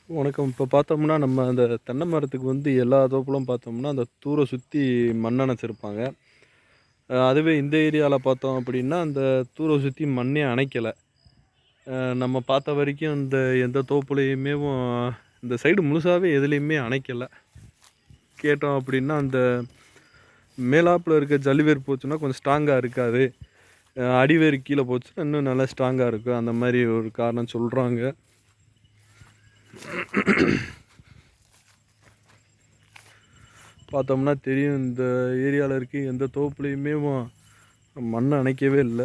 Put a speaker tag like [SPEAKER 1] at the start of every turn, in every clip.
[SPEAKER 1] வணக்கம். இப்போ பார்த்தோம்னா, நம்ம அந்த தென்னை மரத்துக்கு வந்து எல்லா தோப்புலும் பார்த்தோம்னா, அந்த தூர சுத்தி மண் அணைச்சிருப்பாங்க. அதுவே இந்த ஏரியால பார்த்தோம் அப்படின்னா, அந்த தூர சுத்தி மண்ணே அணைக்கல. நம்ம பார்த்த வரைக்கும் இந்த எந்த தோப்புலயுமேவும் இந்த சைடு முழுசாவே எதுலயுமே அணைக்கல. கேட்டோம் அப்படின்னா, அந்த மேலாப்புல இருக்க ஜல்லிவேர் போச்சுன்னா கொஞ்சம் ஸ்ட்ராங்கா இருக்காது. அடிவேர் கீழ போச்சுன்னா இன்னும் நல்லா ஸ்ட்ராங்கா இருக்கும். அந்த மாரி ஒரு காரணம் சொல்றாங்க. பார்த்தோம்னா தெரியும். இந்த ஏரியால இருக்க எந்த தோப்புலயுமே மண் அணைக்கவே இல்ல.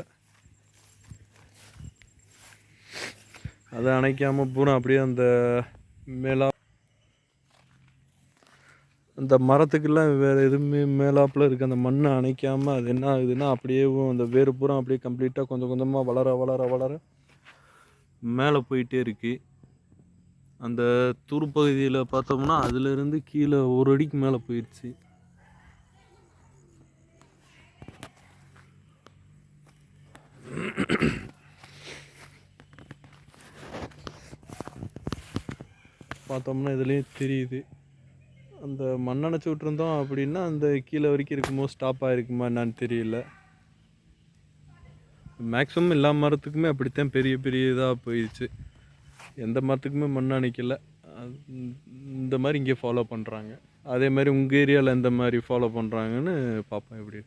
[SPEAKER 1] அத அணைக்காம பூரா அப்படியே அந்த மேலா அந்த மரத்துக்கெல்லாம் வேற எதுவுமே மேலாப்புல இருக்க அந்த மண்ண அணைக்காம அது என்ன ஆகுதுன்னா, அப்படியேவும் அந்த வேர் பூரா அப்படியே கம்ப்ளீட்டா கொஞ்சம் கொஞ்சமா வளர மேல போயிட்டே இருக்கு. அந்த தூர் பகுதியில பார்த்தோம்னா, அதிலிருந்து கீழ 1 அடிக்கு மேல போயிருச்சு. பார்த்தோம்னா இதுலயே தெரியுது. அந்த மண் அணைச்சு விட்டுருந்தோம் அப்படின்னா, அந்த கீழ வரைக்கும் இருக்குமோ ஸ்டாப் ஆயிருக்குமா என்னான்னு தெரியல. மேக்ஸிமம் எல்லா மரத்துக்குமே அப்படித்தான் பெரிய பெரிய இதா போயிருச்சு. எந்த மரத்துக்குமே மண் அணைக்கல. அது இந்த மாரி இங்கே ஃபாலோ பண்றாங்க. அதே மாரி உங்க ஏரியால எந்த மாரி ஃபாலோ பண்றாங்கன்னு பார்ப்போம் எப்படி.